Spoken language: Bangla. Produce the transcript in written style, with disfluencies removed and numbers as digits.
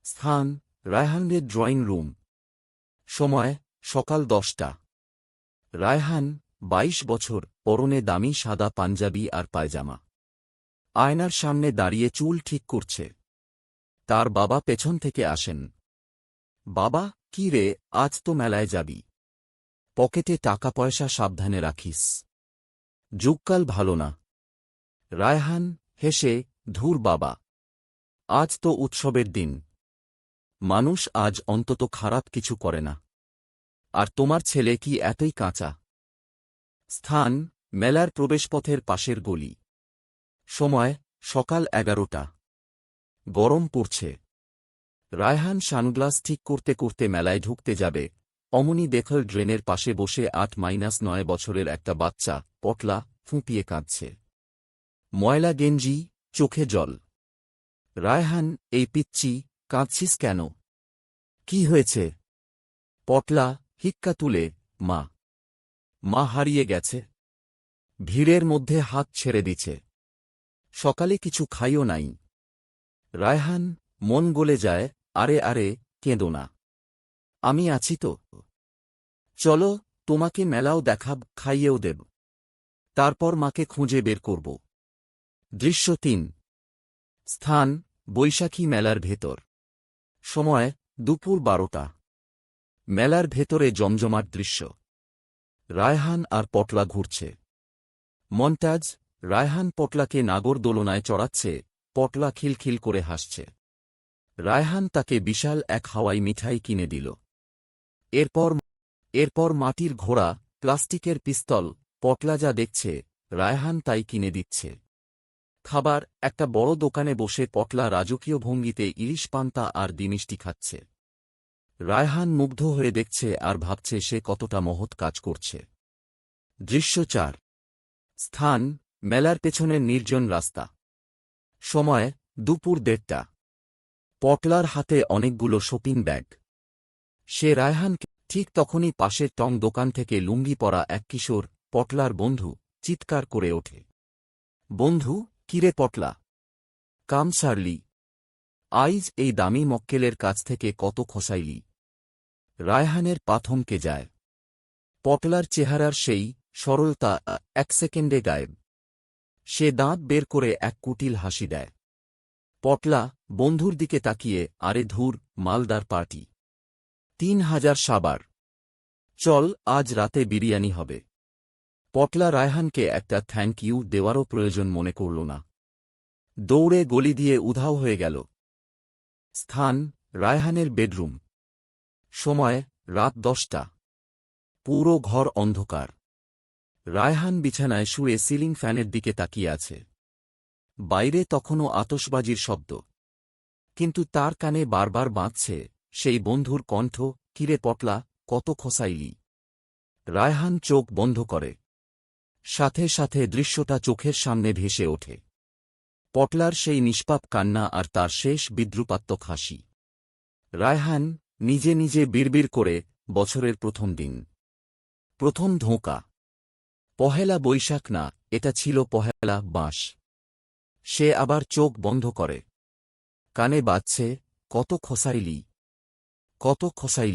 স্থান রায়হানের ড্রয়িং রুম। সময় সকাল 10টা। রায়হান 22 বছর, পরনে দামি সাদা পাঞ্জাবি আর পায়জামা। আয়নার সামনে দাঁড়িয়ে চুল ঠিক করছে। তার বাবা পেছন থেকে আসেন। বাবা, কি রে, আজ তো মেলায় যাবি? পকেটে টাকা পয়সা সাবধানে রাখিস। যুগকাল ভালো না। রায়হান হেসে, ধুর বাবা, আজ তো উৎসবের দিন। মানুষ আজ অন্তত খারাপ কিছু করে না। আর তোমার ছেলে কি এতই কাঁচা? স্থান মেলার প্রবেশপথের পাশের গলি। সময় সকাল 11টা। গরম পড়ছে। রায়হান সানগ্লাস ঠিক করতে করতে মেলায় ঢুকতে যাবে, অমনি দেখল ড্রেনের পাশে বসে 8-9 বছরের একটা বাচ্চা, পটলা, ফুঁপিয়ে কাঁদছে। ময়লা গেঞ্জি, চোখে জল। রায়হান, এই পিচ্চি, কাঁদছিস কেন? কি হয়েছে? পটলা হিক্কা তুলে, মা। মা হারিয়ে গেছে। ভিড়ের মধ্যে হাত ছেড়ে দিছে। সকালে কিছু খাইও নাই। রায়হান মন গলে যায়, আরে আরে, কেঁদো না। আমি আছি তো। চলো, তোমাকে মেলাও দেখাব, খাইয়েও দেব। তারপর মাকে খুঁজে বের করব। দৃশ্য 3। স্থান বৈশাখী মেলার ভেতর। সময় দুপুর 12টা। মেলার ভেতরে জমজমাট দৃশ্য। রায়হান আর পটলা ঘুরছে। মন্টাজ, রায়হান পটলাকে নাগরদোলনায় চড়াচ্ছে, পটলা খিলখিল করে হাসছে। রায়হান তাকে বিশাল এক হাওয়াই মিঠাই কিনে দিল। এরপর মাটির ঘোড়া, প্লাস্টিকের পিস্তল, পটলা যা দেখছে, রায়হান তাই কিনে দিচ্ছে। খাবার একটা বড় দোকানে বসে পটলা রাজকীয় ভঙ্গিতে ইলিশ পান্তা আর ডিমিষ্টি খাচ্ছে। রায়হান মুগ্ধ হয়ে দেখছে আর ভাবছে সে কতটা মহৎ কাজ করছে। দৃশ্য 4। স্থান মেলার পেছনের নির্জন রাস্তা। সময় দুপুর 1:30। পটলার হাতে অনেকগুলো শপিং ব্যাগ। সে রায়হানকে ঠিক তখনই পাশের টং দোকান থেকে লুঙ্গি পরা এক কিশোর, পটলার বন্ধু, চিৎকার করে ওঠে। বন্ধু, কিরে পটলা, কাম সারলি? আইজ এই দামি মক্কেলের কাছ থেকে কত খসাইলি? রায়হানের পা থমকে যায়। পটলার চেহারার সেই সরলতা 1 সেকেন্ডে গায়েব। সে দাঁত বের করে এক কুটিল হাসি দেয়। পটলা বন্ধুর দিকে তাকিয়ে, আরে ধুর, মালদার পার্টি। 3000 সাবার। চল, আজ রাতে বিরিয়ানি হবে। পটলা রায়হানকে একটা থ্যাংক ইউ দেওয়ারও প্রয়োজন মনে করল না। দৌড়ে গলি দিয়ে উধাও হয়ে গেল। স্থান রায়হানের বেডরুম। সময় রাত 10টা। পুরো ঘর অন্ধকার। রায়হান বিছানায় শুয়ে সিলিং ফ্যানের দিকে তাকিয়ে আছে। বাইরে তখনও আতশবাজির শব্দ। কিন্তু তার কানে বারবার বাজছে সেই বন্ধুর কণ্ঠ, কিরে পটলা, কত খসাইলি? রায়হান চোখ বন্ধ করে। সাথে সাথে দৃশ্যটা চোখের সামনে ভেসে ওঠে। পটলার সেই নিষ্পাপ কান্না আর তার শেষ বিদ্রুপাত্মক হাসি। রায়হান নিজে নিজে বিড়বিড় করে, বছরের প্রথম দিন, প্রথম ধোঁকা। পহেলা বৈশাখ না, এটা ছিল পহেলা বাঁশ। সে আবার চোখ বন্ধ করে। কানে বাজছে, কত খসাইলি, কত খসাইলি।